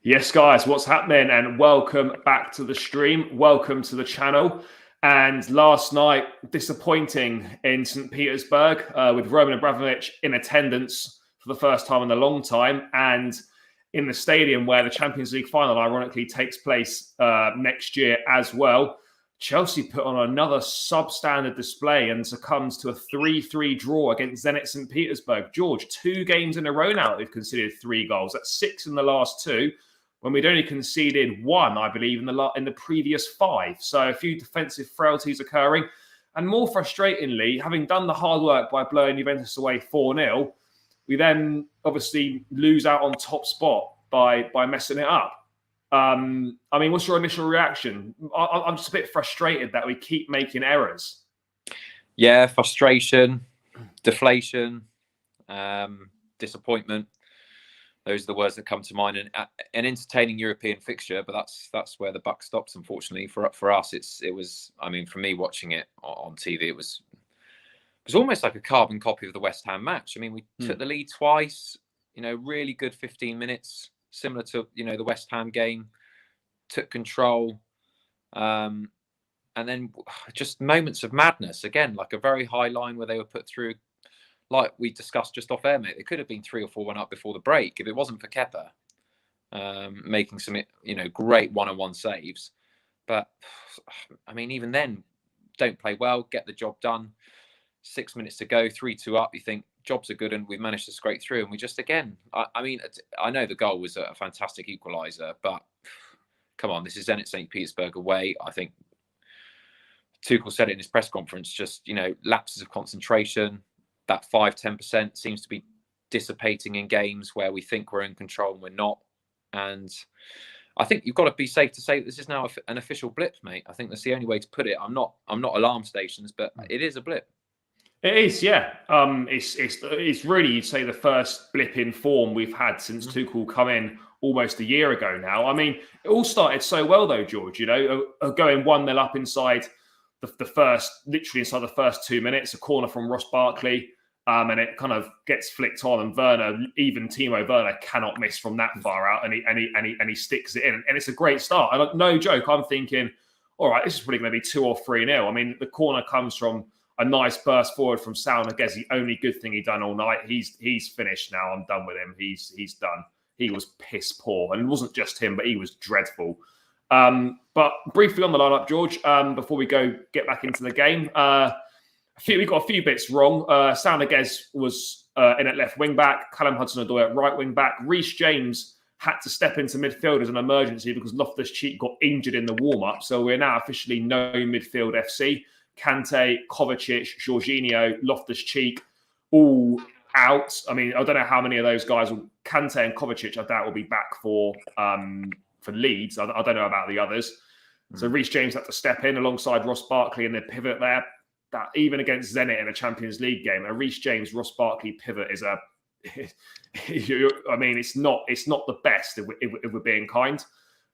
Yes, guys, what's happening? And welcome back to the stream. Welcome to the channel. And last night, disappointing in St. Petersburg with Roman Abramovich in attendance for the first time in a long time. And in the stadium where the Champions League final, ironically, takes place next year as well. Chelsea put on another substandard display and succumbs to a 3-3 draw against Zenit St. Petersburg. George, 2 games in a row now they've conceded 3 goals. That's 6 in the last 2. When we'd only conceded 1, I believe, in the previous 5. So a few defensive frailties occurring. And more frustratingly, having done the hard work by blowing Juventus away 4-0, we then obviously lose out on top spot by messing it up. I mean, what's your initial reaction? I'm just a bit frustrated that we keep making errors. Yeah, frustration, deflation, disappointment. Those are the words that come to mind. And an entertaining European fixture, but that's where the buck stops. Unfortunately for us, it was. I mean, for me watching it on TV, it was almost like a carbon copy of the West Ham match. I mean, we took the lead twice. Really good 15 minutes, similar to the West Ham game. Took control, and then just moments of madness again, like a very high line where they were put through. Like we discussed just off air, mate, it could have been 3 or 4-1 up before the break if it wasn't for Kepa making some, great one-on-one saves. But I mean, even then, don't play well, get the job done. 6 minutes to go, 3-2 up. You think jobs are good, and we've managed to scrape through. And we just again, I mean, I know the goal was a fantastic equaliser, but come on, this is Zenit St. Petersburg away. I think Tuchel said it in his press conference. Just lapses of concentration. That 5-10% seems to be dissipating in games where we think we're in control and we're not. And I think you've got to be safe to say that this is now an official blip, mate. I think that's the only way to put it. I'm not alarm stations, but it is a blip. It is, yeah. It's really, you'd say, the first blip in form we've had since Tuchel come in almost a year ago now. I mean, it all started so well though, George. Going 1-0 up inside literally inside the first 2 minutes, a corner from Ross Barkley. And it kind of gets flicked on, and even Timo Werner cannot miss from that far out, and he sticks it in, and it's a great start. And no joke, I'm thinking, all right, this is probably going to be 2 or 3-0. I mean, the corner comes from a nice burst forward from Sal Niguez, the only good thing he's done all night. He's finished now. I'm done with him. He's done. He was piss poor, and it wasn't just him, but he was dreadful. But briefly on the lineup, George, before we get back into the game. We got a few bits wrong. Sal Niguez was in at left wing back, Callum Hudson-Odoi at right wing back. Reece James had to step into midfield as an emergency because Loftus-Cheek got injured in the warm-up. So we're now officially no midfield FC. Kante, Kovacic, Jorginho, Loftus-Cheek, all out. I mean, I don't know how many of those guys Kante and Kovacic, I doubt, will be back for Leeds. I don't know about the others. So Reece James had to step in alongside Ross Barkley in the pivot there. That even against Zenit in a Champions League game, a Reece James, Ross Barkley pivot is I mean, it's not the best if we're being kind.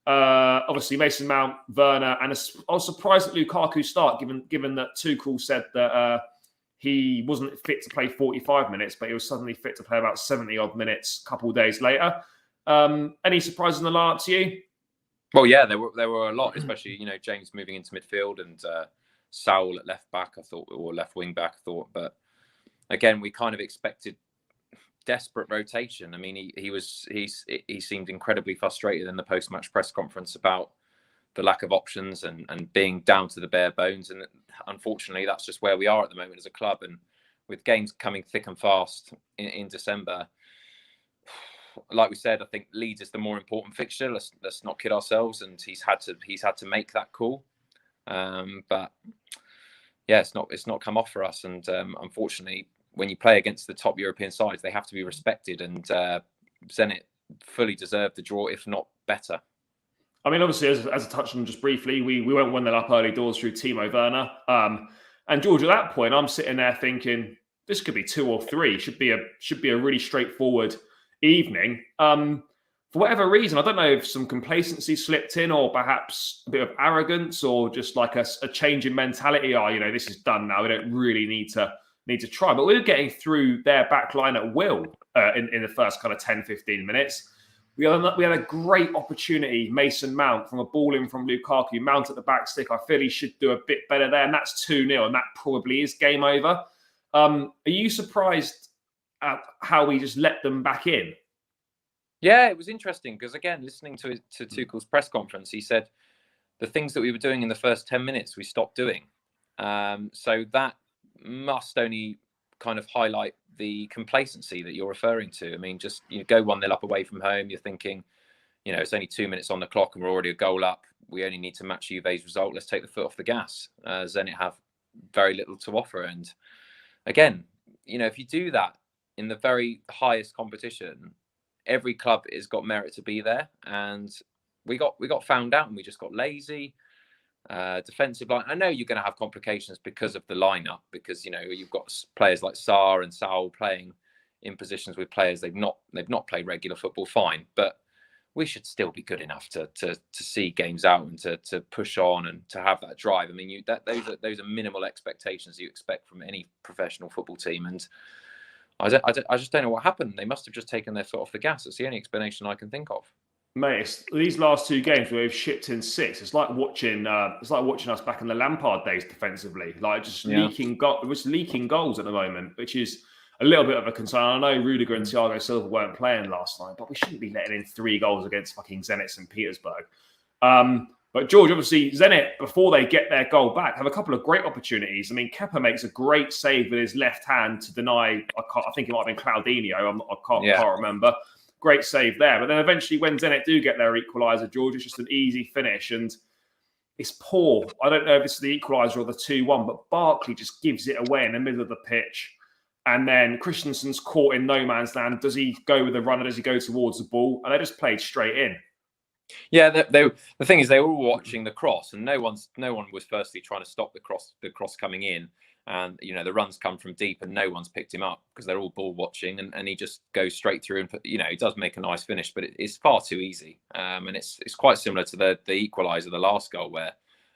Obviously, Mason Mount, Werner, and I was surprised at Lukaku's start, given that Tuchel said that he wasn't fit to play 45 minutes, but he was suddenly fit to play about 70-odd minutes a couple of days later. Any surprises in the lineup to you? Well, yeah, there were a lot, especially James moving into midfield and Saul at left back, I thought, or left wing back, I thought. But again, we kind of expected desperate rotation. I mean, he seemed incredibly frustrated in the post-match press conference about the lack of options and being down to the bare bones. And unfortunately, that's just where we are at the moment as a club. And with games coming thick and fast in December, like we said, I think Leeds is the more important fixture. Let's not kid ourselves. And he's had to make that call. But yeah, it's not come off for us. And unfortunately, when you play against the top European sides, they have to be respected. And Zenit fully deserved the draw, if not better. I mean, obviously, as I touched on just briefly, we went 1-0 up early doors through Timo Werner. And George, at that point, I'm sitting there thinking this could be 2 or 3. Should be a really straightforward evening. For whatever reason, I don't know if some complacency slipped in, or perhaps a bit of arrogance, or just like a change in mentality. This is done now. We don't really need to try. But we were getting through their back line at will in the first kind of 10, 15 minutes. We had a great opportunity, Mason Mount, from a ball in from Lukaku. Mount at the back stick. I feel he should do a bit better there, and that's 2-0, and that probably is game over. Are you surprised at how we just let them back in? Yeah, it was interesting because, again, listening to Tuchel's press conference, he said the things that we were doing in the first 10 minutes, we stopped doing. So that must only kind of highlight the complacency that you're referring to. I mean, just go 1-0 up away from home. You're thinking, it's only 2 minutes on the clock and we're already a goal up. We only need to match Juve's result. Let's take the foot off the gas. Zenit have very little to offer. And again, if you do that in the very highest competition, every club has got merit to be there. And we got found out and we just got lazy. Defensive line. I know you're going to have complications because of the lineup, because you've got players like Sarr and Saul playing in positions with players they've not played regular football. Fine, but we should still be good enough to see games out and to push on and to have that drive. I mean, those are minimal expectations you expect from any professional football team, and I just don't know what happened. They must have just taken their foot off the gas. That's the only explanation I can think of. Mate, these last 2 games where we've shipped in 6. It's like watching us back in the Lampard days defensively, like just leaking goals at the moment, which is a little bit of a concern. I know Rudiger and Thiago Silva weren't playing last night, but we shouldn't be letting in 3 goals against fucking Zenit St. Petersburg. But George, obviously, Zenit, before they get their goal back, have a couple of great opportunities. I mean, Kepa makes a great save with his left hand to deny, I think it might have been Claudinho, I can't remember. Great save there. But then eventually when Zenit do get their equaliser, George, it's just an easy finish. And it's poor. I don't know if it's the equaliser or the 2-1, but Barkley just gives it away in the middle of the pitch. And then Christensen's caught in no man's land. Does he go with the runner? Does he go towards the ball? And they just played straight in. Yeah, the thing is, they were all watching the cross, and no one was firstly trying to stop the cross coming in. And the runs come from deep, and no one's picked him up because they're all ball watching, and he just goes straight through and he does make a nice finish, but it's far too easy. And it's quite similar to the equaliser, the last goal, where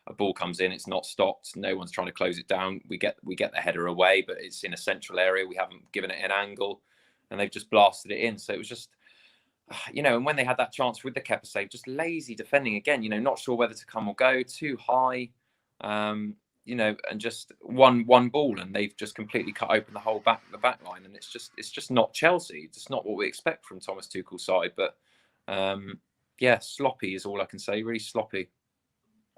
a ball comes in, it's not stopped, no one's trying to close it down. We get the header away, but it's in a central area. We haven't given it an angle, and they've just blasted it in. So it was just, and when they had that chance with the Kepa save, just lazy defending again. Not sure whether to come or go, too high. And just one ball, and they've just completely cut open the whole back line, and it's just not Chelsea. It's not what we expect from Thomas Tuchel's side. But sloppy is all I can say. Really sloppy.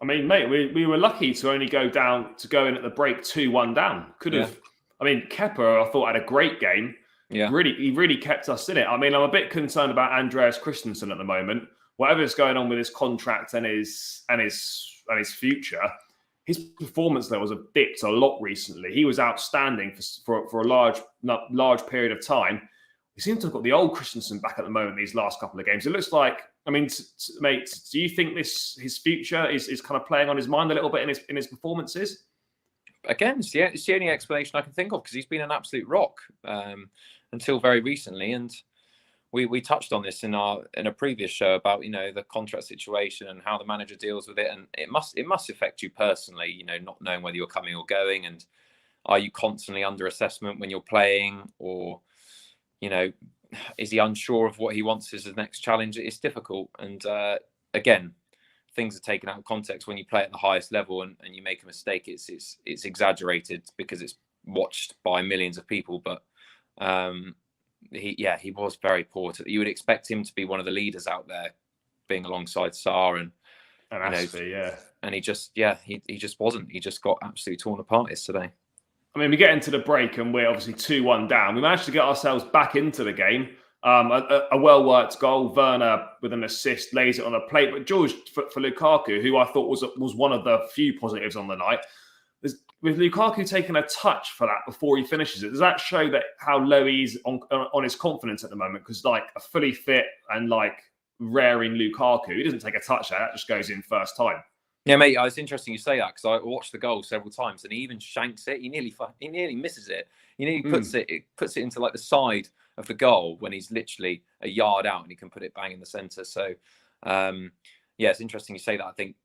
I mean, mate, we were lucky to only go in at the break 2-1 down. Could have. Yeah. I mean, Kepa, I thought, had a great game. Yeah, he really kept us in it. I mean, I'm a bit concerned about Andreas Christensen at the moment. Whatever's going on with his contract and his future. His performance levels have dipped a lot recently. He was outstanding for a large period of time. We seem to have got the old Christensen back at the moment these last couple of games. It looks like, I mean, mate, do you think his future is kind of playing on his mind a little bit in his performances? Again, it's the only explanation I can think of, because he's been an absolute rock until very recently. And we touched on this in a previous show about the contract situation and how the manager deals with it, and it must affect you personally, not knowing whether you're coming or going, and are you constantly under assessment when you're playing, or is he unsure of what he wants as the next challenge? It's difficult, and again, things are taken out of context when you play at the highest level, and you make a mistake. It's exaggerated because it's watched by millions of people, but he was very poor. You would expect him to be one of the leaders out there, being alongside Sarr and Ashby, and he just wasn't. He just got absolutely torn apart yesterday. I mean, we get into the break and we're obviously 2-1 down. We managed to get ourselves back into the game. A well-worked goal. Werner with an assist lays it on a plate. But George, for Lukaku, who I thought was one of the few positives on the night, with Lukaku taking a touch for that before he finishes it, does that show that how low he's on his confidence at the moment? Because like a fully fit and like raring Lukaku, he doesn't take a touch there. That just goes in first time. Yeah, mate, it's interesting you say that, because I watched the goal several times and he even shanks it. He nearly misses it. He puts it into like the side of the goal when he's literally a yard out, and he can put it bang in the centre. So, it's interesting you say that. I think,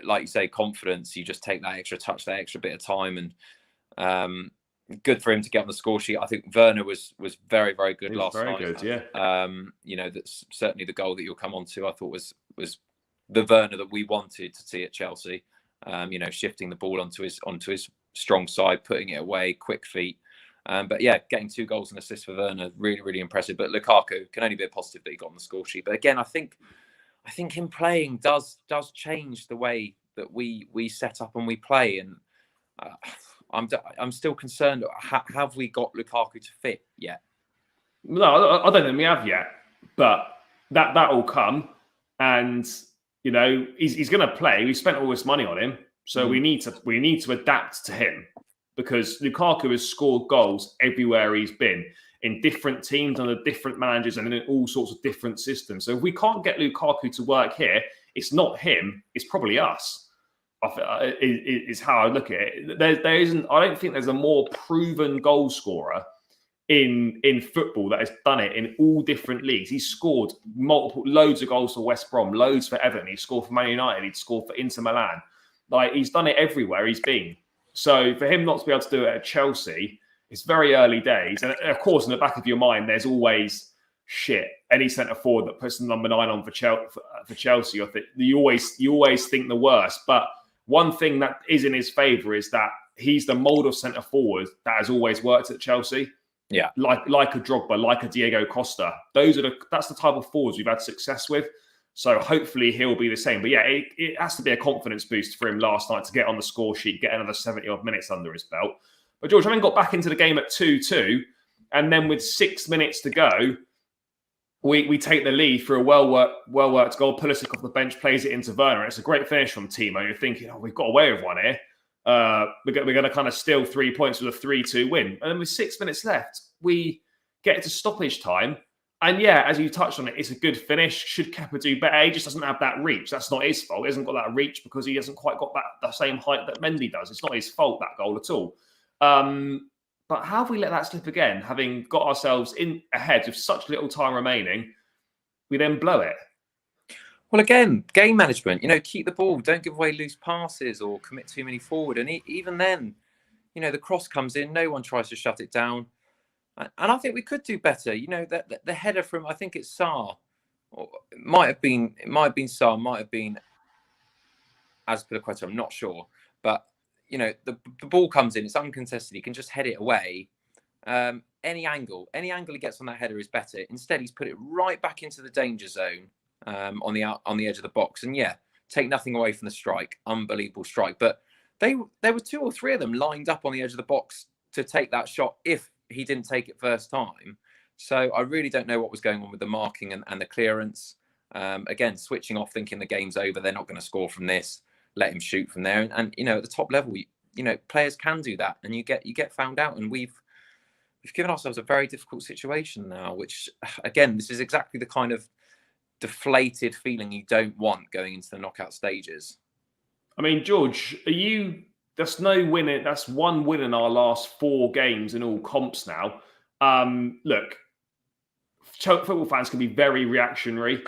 like you say, confidence, you just take that extra touch, that extra bit of time. And good for him to get on the score sheet. I think Werner was very, very good last very night. Good, yeah. You know, that's certainly the goal that you'll come on to. I thought was the Werner that we wanted to see at Chelsea. You know, shifting the ball onto his strong side, putting it away, quick feet. But yeah, getting 2 goals and assists for Werner, really, really impressive. But Lukaku can only be a positive that he got on the score sheet. But again, I think him playing does change the way that we set up and we play. And I'm still concerned. Have we got Lukaku to fit yet? No, I don't think we have yet. But that will come, and you know he's going to play. We spent all this money on him, so we need to adapt to him, because Lukaku has scored goals everywhere he's been, in different teams under different managers and in all sorts of different systems. So if we can't get Lukaku to work here, it's not him, it's probably us. Is how I look at it. There isn't. I don't think there's a more proven goal scorer in football that has done it in all different leagues. He's scored loads of goals for West Brom, loads for Everton. He scored for Man United. He'd scored for Inter Milan. Like, he's done it everywhere he's been. So for him not to be able to do it at Chelsea, it's very early days. And of course, in the back of your mind, there's always any centre forward that puts the number 9 on for Chelsea. You always think the worst. But one thing that is in his favour is that he's the mould of centre forward that has always worked at Chelsea. Yeah, like a Drogba, like a Diego Costa. That's the type of forwards we've had success with. So hopefully he'll be the same. But yeah, it has to be a confidence boost for him last night to get on the score sheet, get another 70-odd minutes under his belt. But George, having got back into the game at 2-2, and then with 6 minutes to go, we take the lead through a well-worked goal. Pulisic off the bench plays it into Werner. It's a great finish from Timo. You're thinking, we've got away with one here. We're going to kind of steal 3 points with a 3-2 win. And then with 6 minutes left, we get it to stoppage time. And yeah, as you touched on it, it's a good finish. Should Kepa do better? He just doesn't have that reach. That's not his fault. He hasn't got that reach because he hasn't quite got the same height that Mendy does. It's not his fault, that goal at all. But how have we let that slip again? Having got ourselves in ahead with such little time remaining, we then blow it. Well, again, game management. You know, keep the ball. Don't give away loose passes or commit too many forward. And even then, you know, the cross comes in. No one tries to shut it down. And I think we could do better. You know, the header from, I think it's Sarr, or it might have been Sarr, might have been Azpilicueta, I'm not sure. But, you know, the ball comes in, it's uncontested. He can just head it away. Any angle he gets on that header is better. Instead, he's put it right back into the danger zone on the edge of the box. And yeah, take nothing away from the strike. Unbelievable strike. But there were 2 or 3 of them lined up on the edge of the box to take that shot if he didn't take it first time. So I really don't know what was going on with the marking and the clearance. Again, switching off, thinking the game's over. They're not going to score from this. Let him shoot from there. And you know, at the top level, you know, players can do that, and you get found out. And we've given ourselves a very difficult situation now. Which, again, this is exactly the kind of deflated feeling you don't want going into the knockout stages. I mean, George, that's no win. That's one win in our last 4 games in all comps now. Look, football fans can be very reactionary.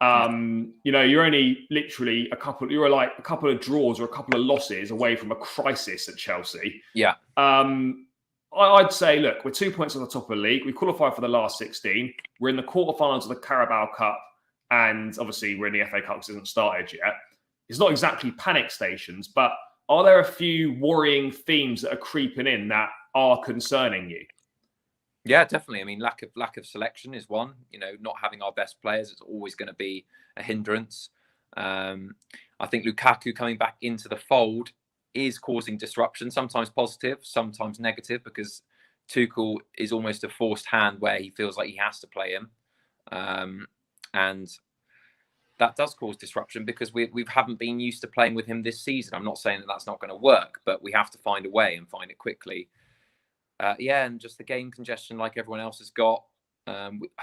You know, you're only literally a couple of draws or a couple of losses away from a crisis at Chelsea. Yeah. I'd say, look, we're 2 points on the top of the league. We qualified for the last 16. We're in the quarterfinals of the Carabao Cup, and obviously we're in the FA Cup because it hasn't started yet. It's not exactly panic stations, but are there a few worrying themes that are creeping in that are concerning you? Yeah, definitely. I mean, lack of selection is one. You know, not having our best players is always going to be a hindrance. I think Lukaku coming back into the fold is causing disruption, sometimes positive, sometimes negative, because Tuchel is almost a forced hand where he feels like he has to play him. And that does cause disruption because we haven't been used to playing with him this season. I'm not saying that that's not going to work, but we have to find a way and find it quickly. And just the game congestion like everyone else has got.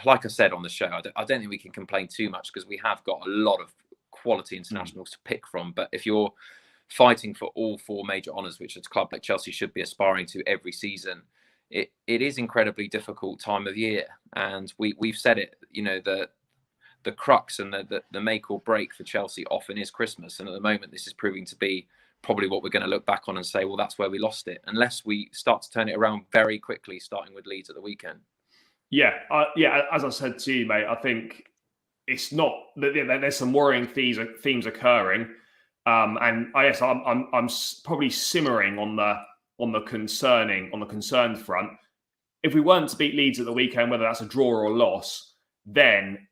Like I said on the show, I don't think we can complain too much because we have got a lot of quality internationals to pick from. But if you're fighting for all 4 major honours, which a club like Chelsea should be aspiring to every season, it is incredibly difficult time of year. And we've said it, you know, the crux and the make or break for Chelsea often is Christmas. And at the moment, this is proving to be probably what we're going to look back on and say, well, that's where we lost it, unless we start to turn it around very quickly, starting with Leeds at the weekend. Yeah, as I said to you, mate, I think it's not that there's some worrying themes occurring, and I guess I'm probably simmering on the concerned front. If we weren't to beat Leeds at the weekend, whether that's a draw or a loss, then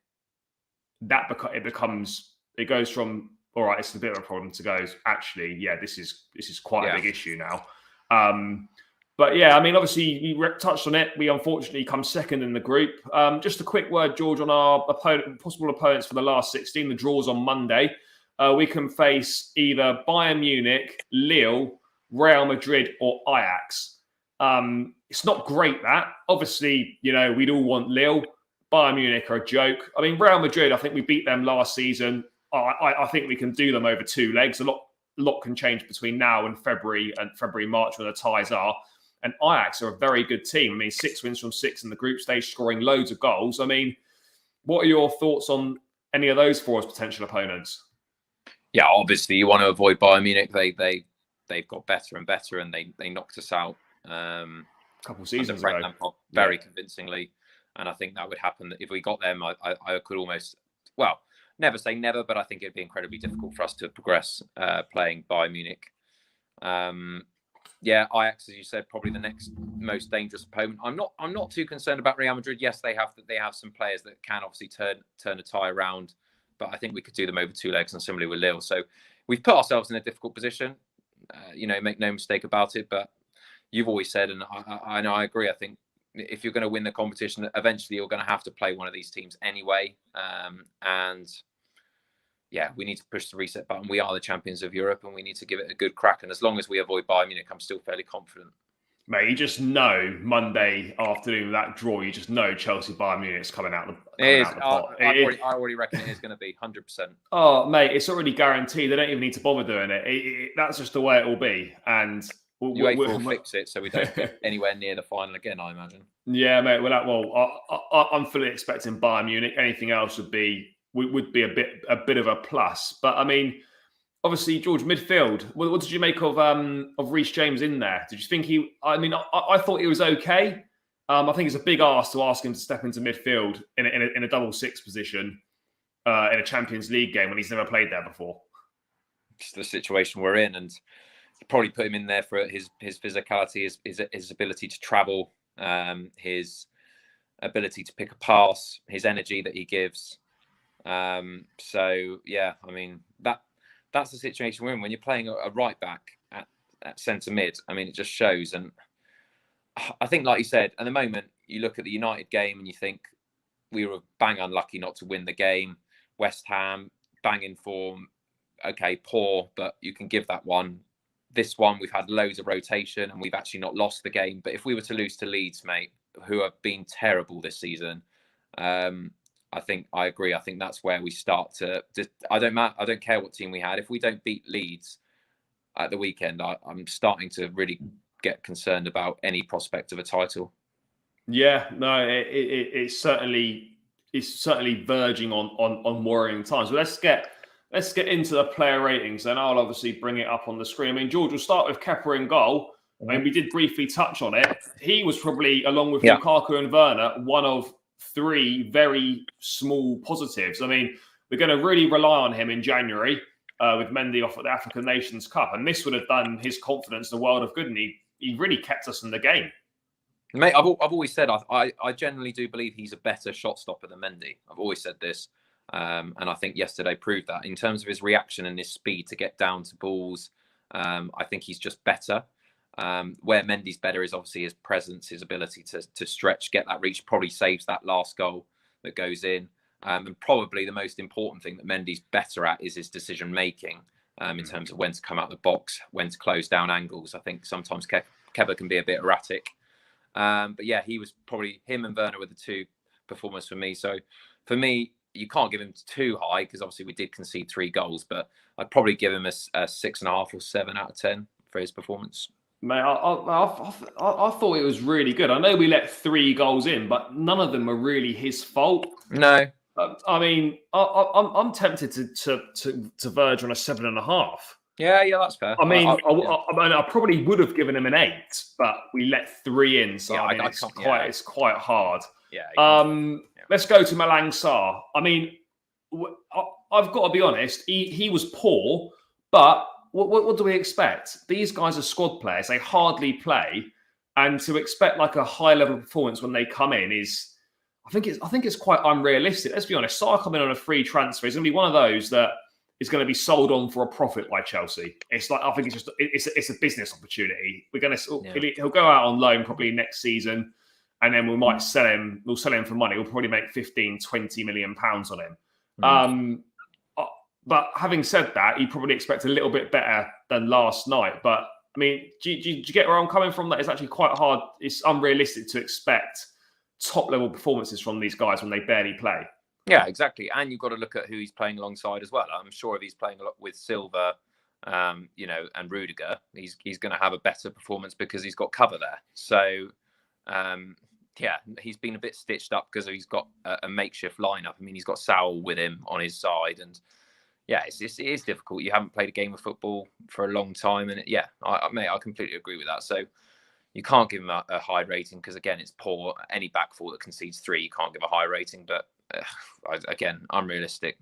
it goes from, all right, it's a bit of a problem, to go, actually, yeah, this is quite a big issue now. But yeah, I mean, obviously you touched on it. We unfortunately come second in the group. Just a quick word, George, on our possible opponents for the last 16. The draw's on Monday. We can face either Bayern Munich, Lille, Real Madrid, or Ajax. It's not great, that. Obviously, we'd all want Lille. Bayern Munich are a joke. I mean, Real Madrid, I think we beat them last season. I think we can do them over 2 legs. A lot can change between now and February, March, when the ties are. And Ajax are a very good team. I mean, 6 wins from 6 in the group stage, scoring loads of goals. I mean, what are your thoughts on any of those 4 as potential opponents? Yeah, obviously you want to avoid Bayern Munich. They've got better and better, and they knocked us out a couple of seasons ago, very convincingly. And I think that would happen if we got them. I could almost, well, never say never, but I think it'd be incredibly difficult for us to progress playing Bayern Munich. Yeah, Ajax, as you said, probably the next most dangerous opponent. I'm not too concerned about Real Madrid. Yes, they have some players that can obviously turn a tie around, but I think we could do them over 2 legs, and similarly with Lille. So we've put ourselves in a difficult position. Make no mistake about it. But you've always said, and I agree. I think if you're going to win the competition, eventually you're going to have to play one of these teams anyway. And yeah, we need to push the reset button. We are the champions of Europe, and we need to give it a good crack. And as long as we avoid Bayern Munich, I'm still fairly confident. Mate, you just know Monday afternoon, that draw, you just know Chelsea Bayern Munich's coming out the pot. I already reckon it is going to be 100%. Oh, mate, it's already guaranteed. They don't even need to bother doing it. That's just the way it will be. And we'll fix it so we don't get anywhere near the final again, I imagine. Yeah, mate. I'm fully expecting Bayern Munich. Anything else would be a bit of a plus. But I mean, obviously, George, midfield. What did you make of Reece James in there? Did you think he? I mean, I thought he was okay. I think it's a big ask to ask him to step into midfield in a double 6 position in a Champions League game when he's never played there before. It's the situation we're in, and probably put him in there for his physicality, his ability to travel, his ability to pick a pass, his energy that he gives. So yeah, I mean that's the situation we're in when you're playing a right back at centre mid. I mean, it just shows. And I think, like you said, at the moment you look at the United game and you think we were bang unlucky not to win the game. West Ham, bang in form. Okay, poor, but you can give that one. This one, we've had loads of rotation and we've actually not lost the game. But if we were to lose to Leeds, mate, who have been terrible this season, I think I agree. I think that's where we start to. I don't care what team we had. If we don't beat Leeds at the weekend, I'm starting to really get concerned about any prospect of a title. Yeah, no, it's certainly verging on worrying times. But let's get into the player ratings, and I'll obviously bring it up on the screen. I mean, George, we'll start with Kepa in goal. I mean, we did briefly touch on it. He was probably, along with Lukaku and Werner, one of 3 very small positives. I mean, we're going to really rely on him in January with Mendy off at the African Nations Cup, and this would have done his confidence a world of good, and he really kept us in the game. Mate, I've always said I generally do believe he's a better shot stopper than Mendy. I've always said this. And I think yesterday proved that in terms of his reaction and his speed to get down to balls. I think he's just better. Where Mendy's better is obviously his presence, his ability to stretch, get that reach, probably saves that last goal that goes in. And probably the most important thing that Mendy's better at is his decision making in terms of when to come out of the box, when to close down angles. I think sometimes Kepa can be a bit erratic. But yeah, he was probably, him and Werner were the 2 performers for me. So for me, you can't give him too high because obviously we did concede 3 goals, but I'd probably give him a 6.5 or 7 out of 10 for his performance. Mate, I thought it was really good. I know we let 3 goals in, but none of them were really his fault. No. I mean, I'm tempted to verge on a 7.5. Yeah, that's fair. I mean, I probably would have given him an 8, but we let 3 in, so Yeah, I mean, it's quite hard. Yeah. Let's go to Malang Sarr. I mean, I've got to be honest. He was poor, but what do we expect? These guys are squad players; they hardly play, and to expect like a high level performance when they come in is, I think it's quite unrealistic. Let's be honest. Sarr coming on a free transfer is going to be one of those that is going to be sold on for a profit by Chelsea. It's like, I think it's a business opportunity. He'll go out on loan probably next season, and then we might sell him. We'll sell him for money. We'll probably make 15, 20 million pounds on him. But having said that, you probably expect a little bit better than last night. But I mean, do you get where I'm coming from? That it's actually quite hard. It's unrealistic to expect top level performances from these guys when they barely play. Yeah, exactly. And you've got to look at who he's playing alongside as well. I'm sure if he's playing a lot with Silva, and Rudiger, he's going to have a better performance because he's got cover there. So, he's been a bit stitched up because he's got a makeshift lineup. I mean, he's got Saul with him on his side, and it is difficult. You haven't played a game of football for a long time, and I completely agree with that. So you can't give him a high rating because again, it's poor. Any back four that concedes 3, you can't give a high rating. But again, unrealistic.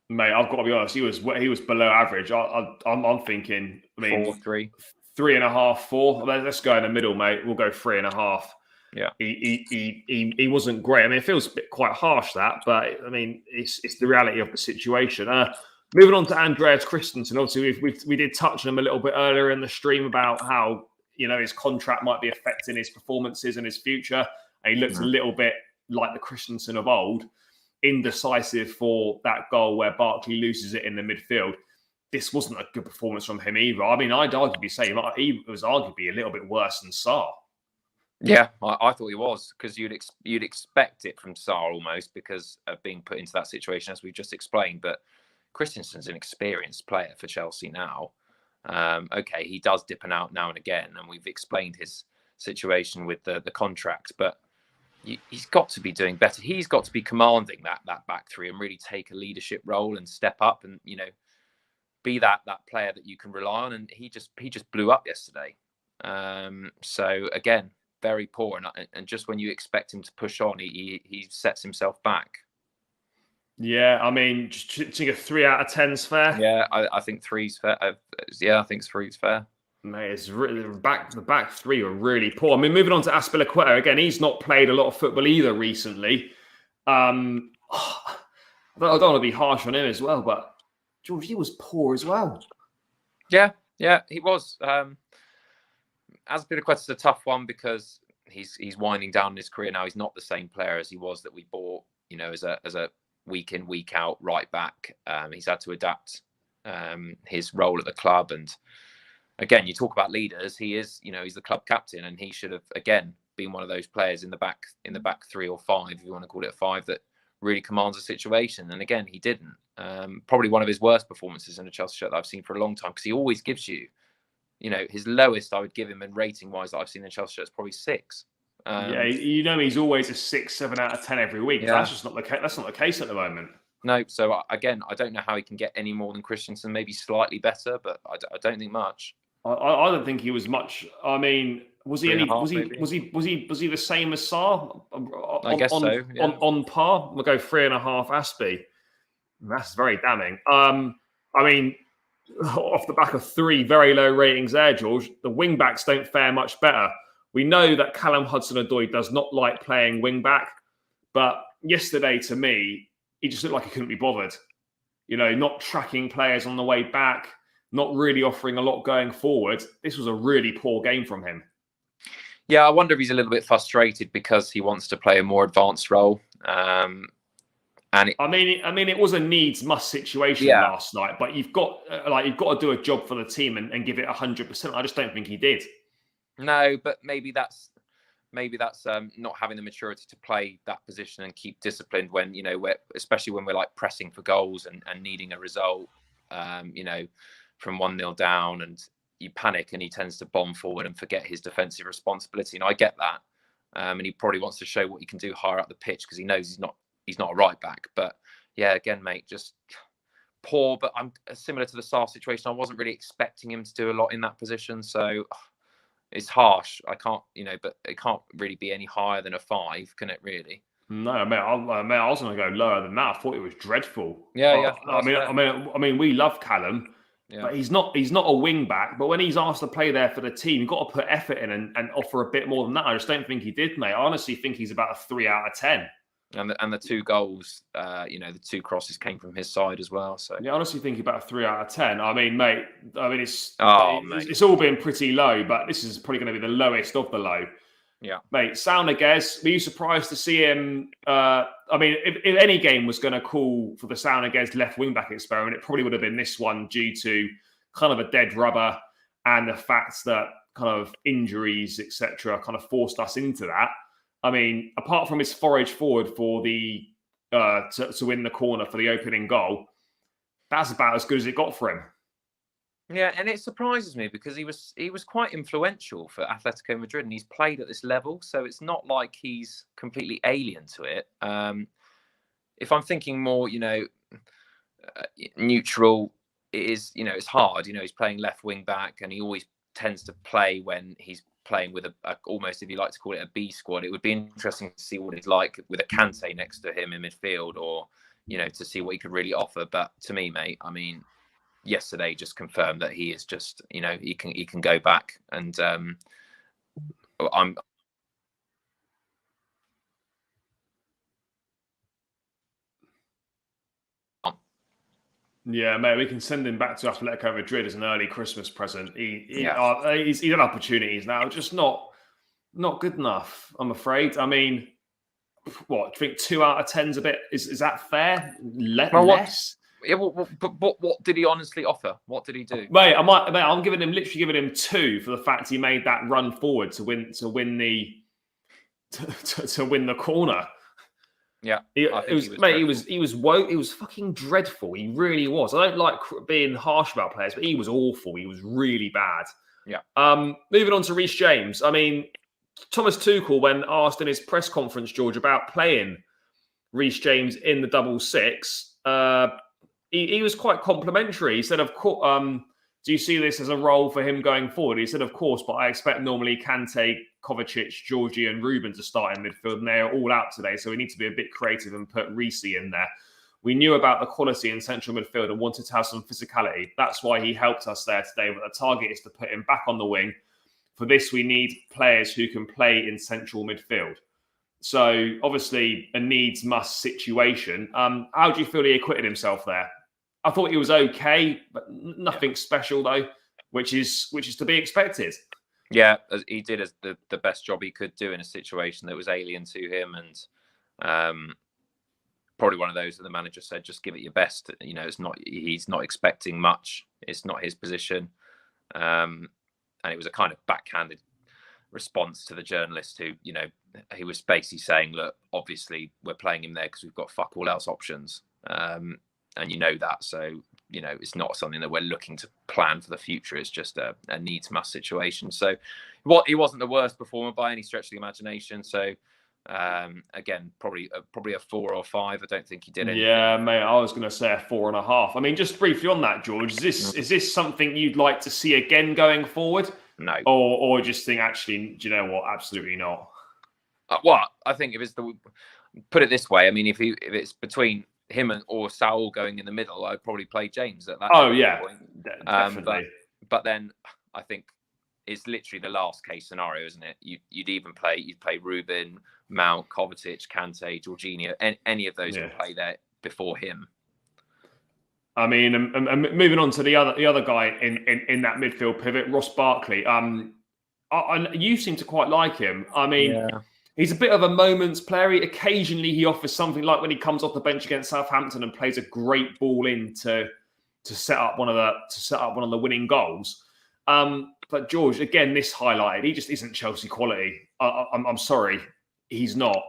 Mate, I've got to be honest. He was below average. I'm thinking. I mean, 4, 3, 3.5, 4. Let's go in the middle, mate. We'll go 3.5. Yeah, he wasn't great. I mean, it feels quite harsh that, but I mean, it's the reality of the situation. Moving on to Andreas Christensen. Obviously, we did touch on him a little bit earlier in the stream about how his contract might be affecting his performances and his future. And he looked a little bit like the Christensen of old, indecisive for that goal where Barkley loses it in the midfield. This wasn't a good performance from him either. I mean, I'd arguably say he was arguably a little bit worse than Sarr. Yeah, I thought he was, because you'd expect it from Sarr almost because of being put into that situation, as we've just explained. But Christensen's an experienced player for Chelsea now. Okay, he does dip out now and again, and we've explained his situation with the contract, but he's got to be doing better. He's got to be commanding that back three and really take a leadership role and step up and be that player that you can rely on. And he just blew up yesterday. So again, very poor, and just when you expect him to push on, he sets himself back. Yeah, I mean, just to think a 3 out of 10 is fair. Yeah, I think 3's fair. I think 3's fair. Mate, it's really, the back 3 were really poor. I mean, moving on to Azpilicueta again, he's not played a lot of football either recently. I don't want to be harsh on him as well, but George, he was poor as well. Yeah, he was. Azpilicueta's a tough one because he's winding down in his career now. He's not the same player as he was that we bought, as a week in, week out right back. He's had to adapt his role at the club, and again, you talk about leaders. He is, he's the club captain, and he should have again been one of those players in the back 3 or 5, if you want to call it a 5, that really commands a situation. And again, he didn't. Probably one of his worst performances in a Chelsea shirt that I've seen for a long time, because he always gives you, his lowest I would give him in rating wise that I've seen in Chelsea shirt is probably 6. He's always a 6, 7 out of 10 every week. Yeah. That's just not the case. That's not the case at the moment. No. So again, I don't know how he can get any more than Christensen. Maybe slightly better, but I don't think much. I don't think he was much. I mean, was he the same as Sarr? I guess so. Yeah. On par. We'll go 3.5 Aspie. That's very damning. I mean, off the back of 3 very low ratings there, George, the wing backs don't fare much better. We know that Callum Hudson-Odoi does not like playing wing back, but yesterday to me, he just looked like he couldn't be bothered. Not tracking players on the way back, not really offering a lot going forward. This was a really poor game from him. Yeah, I wonder if he's a little bit frustrated because he wants to play a more advanced role. It was a needs must situation last night, but you've got to do a job for the team and give it 100%. I just don't think he did. No, but maybe that's not having the maturity to play that position and keep disciplined when especially when we're like pressing for goals and needing a result. From 1-0 down, and you panic, and he tends to bomb forward and forget his defensive responsibility. And I get that, and he probably wants to show what he can do higher up the pitch because he knows he's not a right back. But yeah, again, mate, just poor, but I'm similar to the Sarr situation. I wasn't really expecting him to do a lot in that position, so it's harsh. I can't, but it can't really be any higher than a 5, can it? Really? No, mate, I was going to go lower than that. I thought it was dreadful. Yeah. I mean, we love Callum, Yeah. but he's not a wing back. But when he's asked to play there for the team, you've got to put effort in and offer a bit more than that. I just don't think he did, mate. I honestly think he's about a 3 out of 10. And the 2 goals, the 2 crosses came from his side as well. So yeah, I honestly think about a 3 out of 10. I mean, mate, it's all been pretty low, but this is probably going to be the lowest of the low. Yeah, mate, Saunages, were you surprised to see him? I mean, if any game was going to call for the Saunages left wing back experiment, it probably would have been this one due to kind of a dead rubber and the fact that kind of injuries, etc., kind of forced us into that. I mean, apart from his forage forward for the to win the corner for the opening goal, that's about as good as it got for him. Yeah, and it surprises me because he was quite influential for Atletico Madrid, and he's played at this level, so it's not like he's completely alien to it. If I'm thinking more, neutral, it is, it's hard. He's playing left wing back, and he always tends to play when he's playing with a almost, if you like to call it, a B squad. It would be interesting to see what it's like with a Kante next to him in midfield, or to see what he could really offer. But to me, mate, I mean, yesterday just confirmed that he is just, he can go back, and I'm. Yeah, mate, we can send him back to Atletico Madrid as an early Christmas present. He's had opportunities now, just not good enough, I'm afraid. I mean, what, do you think 2 out of 10's a bit? Is that fair? Less? But what did he honestly offer? What did he do, mate? I'm literally giving him 2 for the fact he made that run forward to win the corner. Yeah, he was fucking dreadful. He really was. I don't like being harsh about players, but he was awful. He was really bad. Yeah. Moving on to Reece James. I mean, Thomas Tuchel, when asked in his press conference, George, about playing Reece James in the double six, he was quite complimentary. He said, "Of course, do you see this as a role for him going forward?" He said, "Of course, but I expect normally Kante, Kovacic, Georgie and Ruben to start in midfield, and they're all out today, so we need to be a bit creative and put Reece in there. We knew about the quality in central midfield and wanted to have some physicality. That's why he helped us there today, but the target is to put him back on the wing. For this, we need players who can play in central midfield." So, obviously, a needs-must situation. How do you feel he acquitted himself there? I thought he was okay, but nothing special, though, which is to be expected. Yeah, he did as the best job he could do in a situation that was alien to him, and probably one of those that the manager said, "Just give it your best." He's not expecting much. It's not his position, and it was a kind of backhanded response to the journalist who, he was basically saying, "Look, obviously we're playing him there because we've got fuck all else options, and that, so." It's not something that we're looking to plan for the future. It's just a needs-must situation. So, he wasn't the worst performer by any stretch of the imagination. So, again, probably a 4 or 5. I don't think he did anything. Yeah, mate, I was going to say a 4.5. I mean, just briefly on that, George, is this something you'd like to see again going forward? No. Or just think, actually, do you know what? Absolutely not. I think if it's put it this way, I mean, if it's between him or Saul going in the middle, I'd probably play James at that point. Definitely. But then I think it's literally the last case scenario, isn't it? You'd play Ruben, Mount, Kovacic, Kante, Jorginho, any of those would play there before him. I mean, and moving on to the other guy in that midfield pivot, Ross Barkley. You seem to quite like him. I mean. Yeah. He's a bit of a moments player. Occasionally, he offers something, like when he comes off the bench against Southampton and plays a great ball in to set up one of the winning goals. But George, again, this highlighted, he just isn't Chelsea quality. I'm sorry, he's not.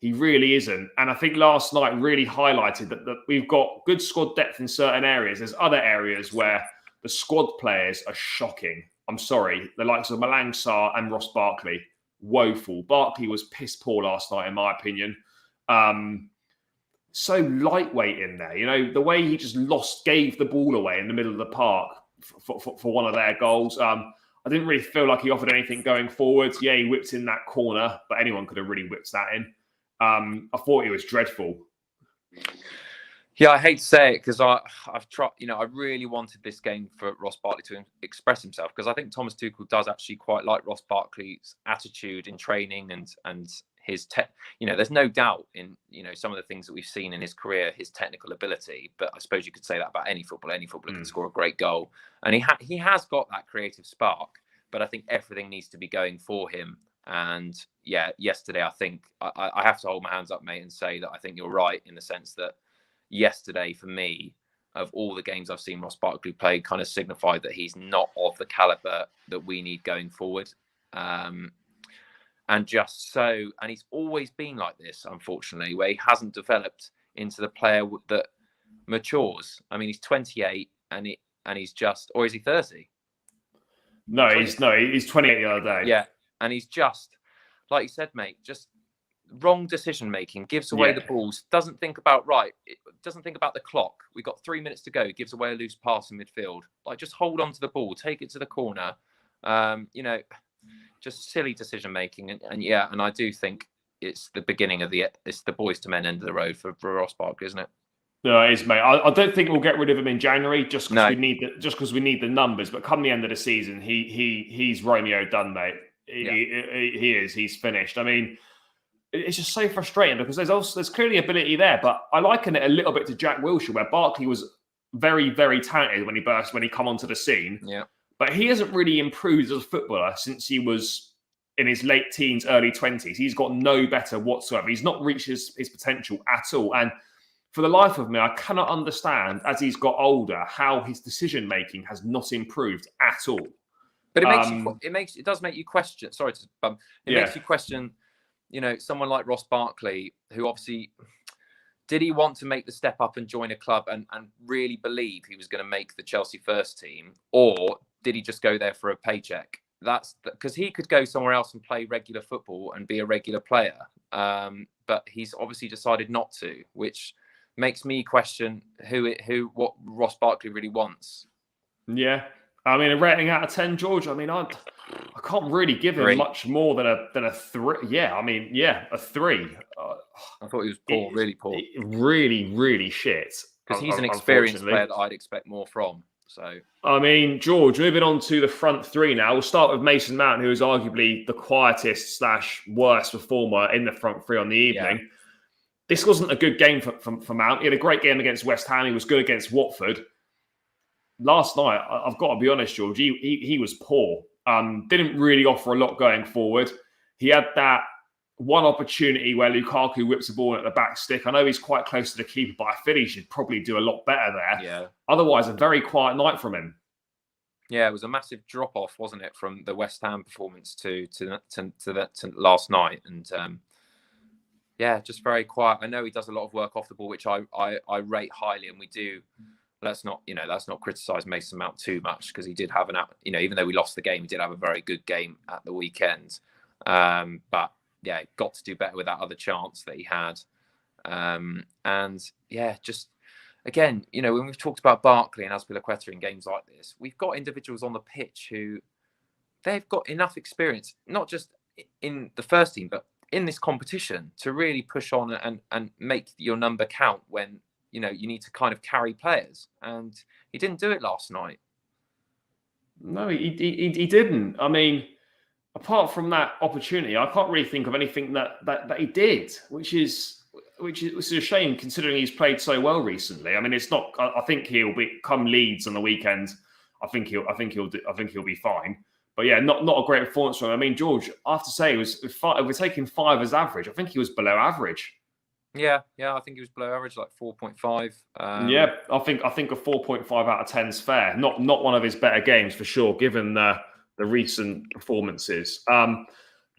He really isn't. And I think last night really highlighted that we've got good squad depth in certain areas. There's other areas where the squad players are shocking. I'm sorry, the likes of Malang Sarr and Ross Barkley. Woeful. Barkley was piss poor last night, in my opinion. so lightweight in there. You know, the way he just gave the ball away in the middle of the park for one of their goals. I didn't really feel like he offered anything going forwards. Yeah, he whipped in that corner, but anyone could have really whipped that in. I thought he was dreadful. Yeah, I hate to say it because I've tried. I really wanted this game for Ross Barkley to express himself, because I think Thomas Tuchel does actually quite like Ross Barkley's attitude in training and his there's no doubt in some of the things that we've seen in his career, his technical ability. But I suppose you could say that about any footballer. Any footballer can score a great goal, and he has got that creative spark. But I think everything needs to be going for him. And yeah, yesterday I think I have to hold my hands up, mate, and say that I think you're right in the sense that yesterday, for me, of all the games I've seen Ross Barkley play, kind of signified that he's not of the caliber that we need going forward. And he's always been like this, unfortunately, where he hasn't developed into the player that matures. I mean, he's 28 and he's just, or is he 30? No, he's 28 the other day. Yeah, and he's just, like you said, mate, just wrong decision making, gives away the balls, doesn't think about the clock. We got 3 minutes to go, gives away a loose pass in midfield. Like, just hold on to the ball, take it to the corner. Just silly decision making, and I do think it's the beginning of it's the boys to men end of the road for Ross Barkley, isn't it? No, it is, mate. I don't think we'll get rid of him in January just because we need the numbers. But come the end of the season, he's Romeo done, mate. He is. He's finished. I mean, it's just so frustrating because there's clearly ability there, but I liken it a little bit to Jack Wilshere, where Barkley was very, very talented when he come onto the scene. Yeah. But he hasn't really improved as a footballer since he was in his late teens, early 20s. He's got no better whatsoever. He's not reached his potential at all. And for the life of me, I cannot understand, as he's got older, how his decision making has not improved at all. But it does make you question. Sorry to bump. Makes you question. Someone like Ross Barkley, who obviously, did he want to make the step up and join a club and really believe he was going to make the Chelsea first team, or did he just go there for a paycheck? That's because he could go somewhere else and play regular football and be a regular player. But he's obviously decided not to, which makes me question what Ross Barkley really wants. Yeah. I mean, a rating out of 10, George. I mean, I can't really give him much more than a 3. Yeah, I mean, a 3. I thought he was poor, really poor. Really, really shit. Because he's an experienced player that I'd expect more from. So, I mean, George, moving on to the front 3 now. We'll start with Mason Mount, who is arguably the quietest / worst performer in the front 3 on the evening. Yeah. This wasn't a good game for Mount. He had a great game against West Ham. He was good against Watford. Last night, I've got to be honest, George, he was poor. Didn't really offer a lot going forward. He had that one opportunity where Lukaku whips the ball at the back stick. I know he's quite close to the keeper, but I feel he should probably do a lot better there. Yeah. Otherwise, a very quiet night from him. Yeah, it was a massive drop-off, wasn't it, from the West Ham performance to last night. And just very quiet. I know he does a lot of work off the ball, which I rate highly, and we do. Let's not criticize Mason Mount too much, because he did have even though we lost the game, he did have a very good game at the weekend. But yeah, got to do better with that other chance that he had. Just again, when we've talked about Barkley and Azpilicueta in games like this, we've got individuals on the pitch who they've got enough experience, not just in the first team, but in this competition, to really push on and make your number count when you need to kind of carry players. And he didn't do it last night. No, he didn't. I mean, apart from that opportunity, I can't really think of anything that he did, which is a shame considering he's played so well recently. I mean, it's not. I think he'll come Leeds on the weekend. I think he'll be fine. But yeah, not a great performance from him. I mean, George, I have to say, if we're taking 5 as average, I think he was below average. Yeah, I think he was below average, like 4.5. I think a 4.5 out of 10 is fair. Not one of his better games for sure, given the recent performances.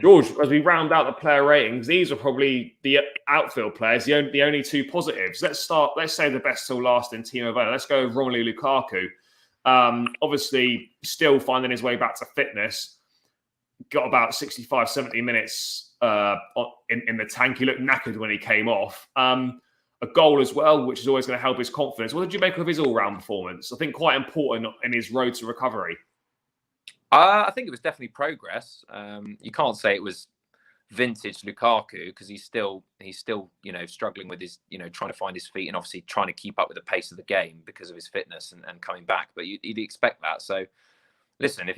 George, as we round out the player ratings, these are probably the outfield players, the only 2 positives. Let's say the best till last in Team Event. Let's go with Romelu Lukaku. Obviously, still finding his way back to fitness. Got about 65, 70 minutes in the tank. He looked knackered when he came off. a goal as well, which is always going to help his confidence. What did you make of his all-round performance? I think quite important in his road to recovery. I think it was definitely progress. You can't say it was vintage Lukaku because he's still struggling with his trying to find his feet and obviously trying to keep up with the pace of the game because of his fitness and coming back. But you'd expect that. So listen,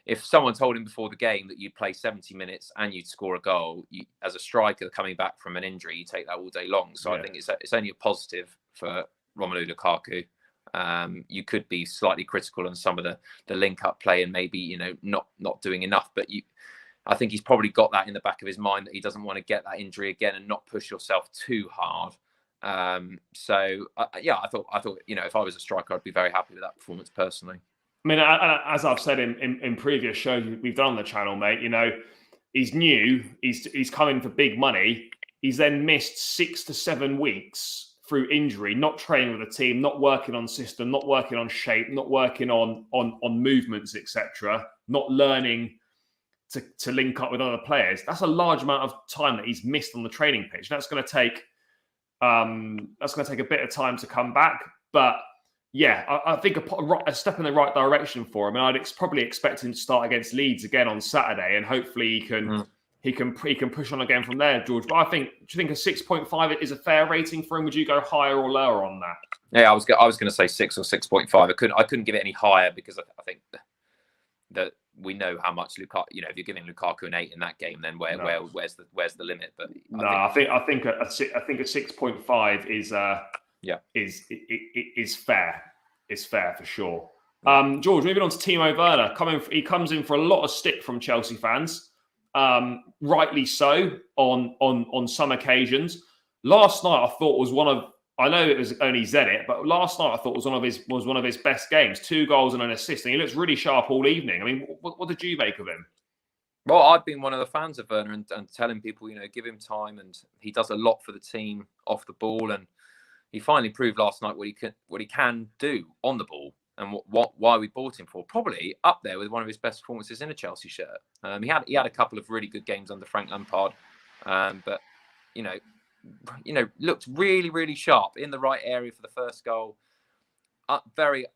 if someone told him before the game that you'd play 70 minutes and you'd score a goal, as a striker coming back from an injury, you take that all day long. So I think it's only a positive for Romelu Lukaku. You could be slightly critical on some of the link-up play and maybe not doing enough, but I think he's probably got that in the back of his mind that he doesn't want to get that injury again and not push yourself too hard. I thought if I was a striker, I'd be very happy with that performance personally. I mean, as I've said in previous shows we've done on the channel, mate, he's new, he's coming for big money. He's then missed 6 to 7 weeks through injury, not training with the team, not working on system, not working on shape, not working on movements, etc., not learning to link up with other players. That's a large amount of time that he's missed on the training pitch. That's going to take a bit of time to come back. But yeah, I think a step in the right direction for him. And I'd probably expect him to start against Leeds again on Saturday, and hopefully he can push on again from there, George. But do you think a 6.5 is a fair rating for him? Would you go higher or lower on that? Yeah, I was going to say 6 or 6.5. I couldn't give it any higher because I think that we know how much Lukaku. If you're giving Lukaku an 8 in that game, then where's the limit? But I think a 6.5 is fair. Is fair for sure. George, moving on to Timo Werner. He comes in for a lot of stick from Chelsea fans. Rightly so on some occasions. Last night I thought was I know it was only Zenit, but last night I thought was one of his best games. 2 goals and an assist, and he looks really sharp all evening. I mean, what did you make of him? Well, I've been one of the fans of Werner and telling people, give him time, and he does a lot for the team off the ball, and he finally proved last night what he can do on the ball. And why we bought him for, probably up there with one of his best performances in a Chelsea shirt. He had a couple of really good games under Frank Lampard, but looked really, really sharp in the right area for the first goal. Very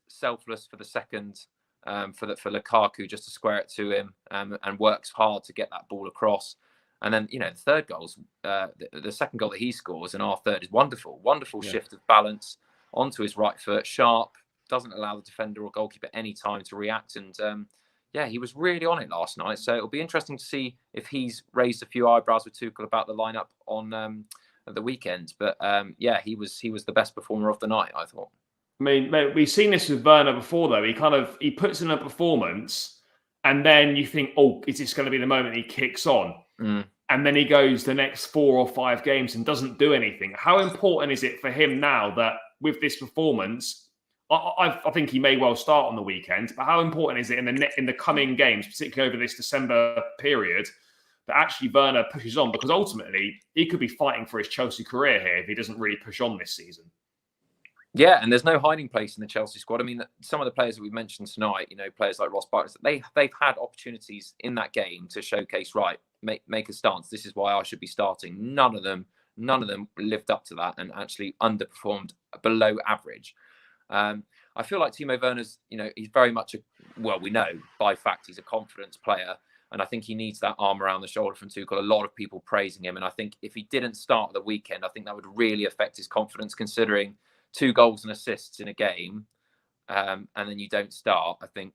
selfless for the second, for Lukaku just to square it to him, and works hard to get that ball across. And then the third goal's the second goal that he scores in our third is wonderful shift of balance onto his right foot, sharp. Doesn't allow the defender or goalkeeper any time to react. And he was really on it last night. So it'll be interesting to see if he's raised a few eyebrows with Tuchel about the lineup on the weekend. But he was the best performer of the night, I thought. I mean, mate, we've seen this with Werner before, though. He puts in a performance, and then you think, oh, is this going to be the moment he kicks on? And then he goes the next 4 or 5 games and doesn't do anything. How important is it for him now that with this performance? I think he may well start on the weekend, but how important is it in the coming games, particularly over this December period, that actually Werner pushes on? Because ultimately, he could be fighting for his Chelsea career here if he doesn't really push on this season. Yeah, and there's no hiding place in the Chelsea squad. I mean, some of the players that we've mentioned tonight, players like Ross Barkley, they've had opportunities in that game to showcase, right, make a stance. This is why I should be starting. None of them lived up to that and actually underperformed below average. I feel like Timo Werner's, he's very much we know by fact he's a confidence player, and I think he needs that arm around the shoulder from Tuchel. A lot of people praising him, and I think if he didn't start the weekend, I think that would really affect his confidence, considering 2 goals and assists in a game, and then you don't start. I think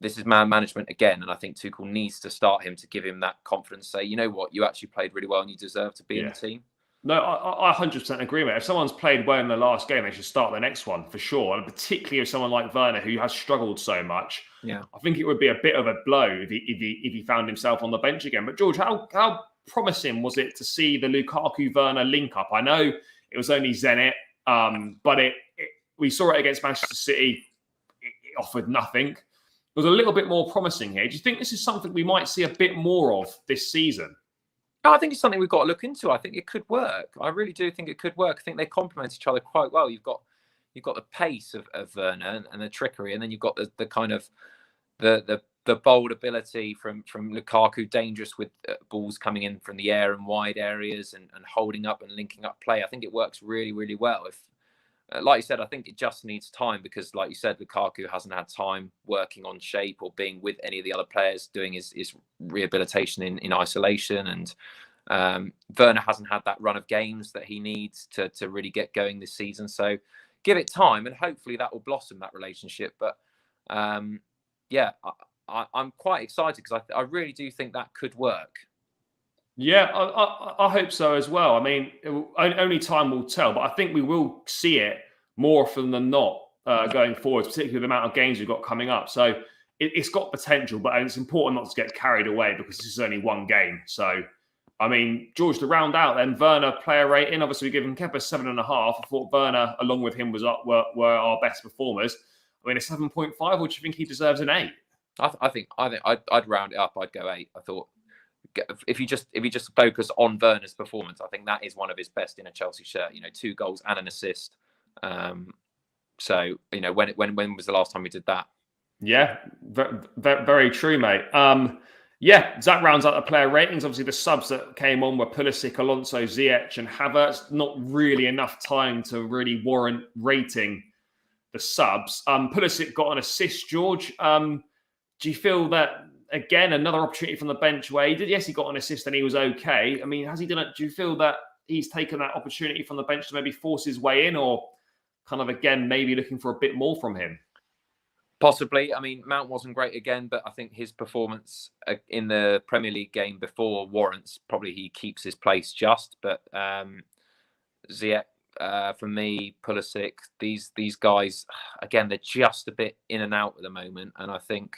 this is man management again, and I think Tuchel needs to start him to give him that confidence. Say, you know what, you actually played really well, and you deserve to be in the team. No, I 100% agree, mate. If someone's played well in the last game, they should start the next one for sure. And particularly if someone like Werner, who has struggled so much, I think it would be a bit of a blow if he found himself on the bench again. But George, how promising was it to see the Lukaku-Werner link-up? I know it was only Zenit, but we saw it against Manchester City. It offered nothing. It was a little bit more promising here. Do you think this is something we might see a bit more of this season? I think it's something we've got to look into. I think it could work. I really do think it could work. I think they complement each other quite well. You've got the pace of Werner and the trickery, and then you've got the kind of the the bold ability from Lukaku, dangerous with balls coming in from the air and wide areas, and holding up and linking up play. I think it works really, really well. If, like you said, I think it just needs time, because, like you said, Lukaku hasn't had time working on shape or being with any of the other players doing his rehabilitation in isolation. And Werner hasn't had that run of games that he needs to really get going this season. So give it time, and hopefully that will blossom, that relationship. But yeah, I'm quite excited, because I really do think that could work. Yeah, I hope so as well. I mean, only time will tell, but I think we will see it more often than not going forward, particularly the amount of games we've got coming up. So it's got potential, but it's important not to get carried away, because this is only one game. So, I mean, George, to round out then, Werner player rating, obviously we've given Kepa 7.5. I thought Werner, along with him, were our best performers. I mean, a 7.5, or do you think he deserves an 8? I think I'd round it up. I'd go 8. I thought, if you just focus on Werner's performance, I think that is one of his best in a Chelsea shirt. 2 goals and an assist. So when was the last time we did that? Yeah, very true, mate. Yeah, that rounds out the player ratings. Obviously, the subs that came on were Pulisic, Alonso, Ziyech, and Havertz. Not really enough time to really warrant rating the subs. Pulisic got an assist, George. Do you feel that, again, another opportunity from the bench where he got an assist and he was okay? I mean, has he done it? Do you feel that he's taken that opportunity from the bench to maybe force his way in, or kind of, again, maybe looking for a bit more from him? Possibly. I mean, Mount wasn't great again, but I think his performance in the Premier League game before warrants, probably he keeps his place just. But Ziyech, for me, Pulisic, these guys, again, they're just a bit in and out at the moment. And I think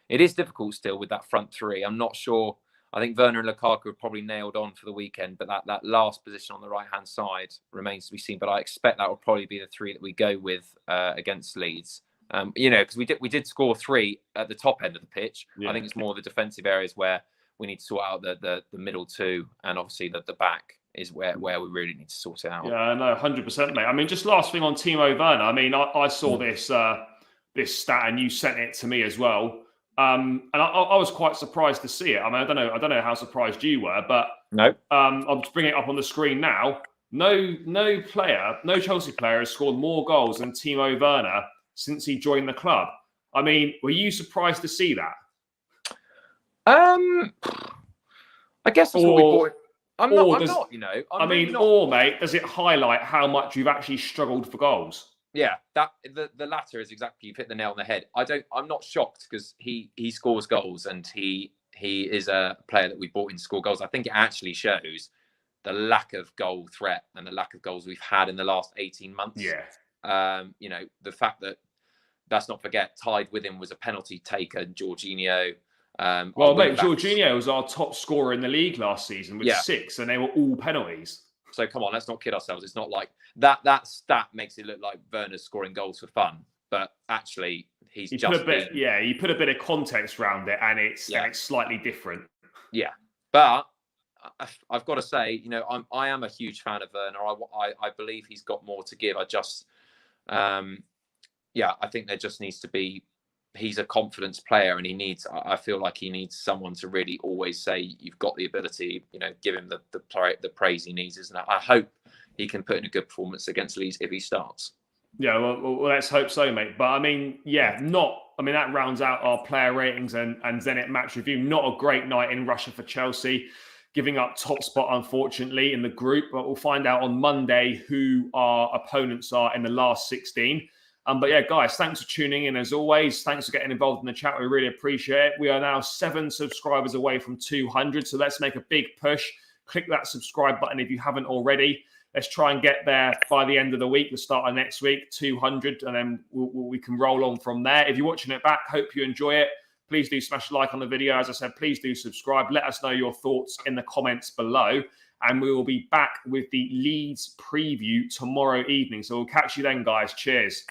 it is difficult still with that front three. I'm not sure. I think Werner and Lukaku are probably nailed on for the weekend, but that last position on the right-hand side remains to be seen. But I expect that will probably be the 3 that we go with against Leeds. Because we did score 3 at the top end of the pitch. Yeah. I think it's more the defensive areas where we need to sort out the middle 2, and obviously the back is where we really need to sort it out. Yeah, no, 100%, mate. I mean, just last thing on Timo Werner. I mean, I saw this stat, and you sent it to me as well. And I was quite surprised to see it. I mean, I don't know how surprised you were, but no. I'll just bring it up on the screen now. No Chelsea player has scored more goals than Timo Werner since he joined the club. I mean, were you surprised to see that? I guess that's what we bought. I'm not. Mate, does it highlight how much you've actually struggled for goals? Yeah, that the latter is exactly, you've hit the nail on the head. I'm not shocked, because he scores goals, and he is a player that we bought in to score goals. I think it actually shows the lack of goal threat and the lack of goals we've had in the last 18 months. Yeah. The fact that, let's not forget, tied with him was a penalty taker, Jorginho. Jorginho was our top scorer in the league last season with 6, and they were all penalties. So come on, let's not kid ourselves. It's not like that stat makes it look like Werner's scoring goals for fun, but actually he put a bit of context around it, and it's slightly different. Yeah, but I've got to say, I am a huge fan of Werner. I believe he's got more to give. I think there just needs to be. He's a confidence player, and I feel like he needs someone to really always say, you've got the ability, give him the praise he needs. And I hope he can put in a good performance against Leeds if he starts. Yeah, well, let's hope so, mate. But I mean, that rounds out our player ratings and Zenit match review. Not a great night in Russia for Chelsea, giving up top spot, unfortunately, in the group. But we'll find out on Monday who our opponents are in the last 16. Guys, thanks for tuning in as always. Thanks for getting involved in the chat. We really appreciate it. We are now 7 subscribers away from 200. So let's make a big push. Click that subscribe button if you haven't already. Let's try and get there by the end of the week, the start of next week, 200. And then we can roll on from there. If you're watching it back, hope you enjoy it. Please do smash a like on the video. As I said, please do subscribe. Let us know your thoughts in the comments below. And we will be back with the Leeds preview tomorrow evening. So we'll catch you then, guys. Cheers.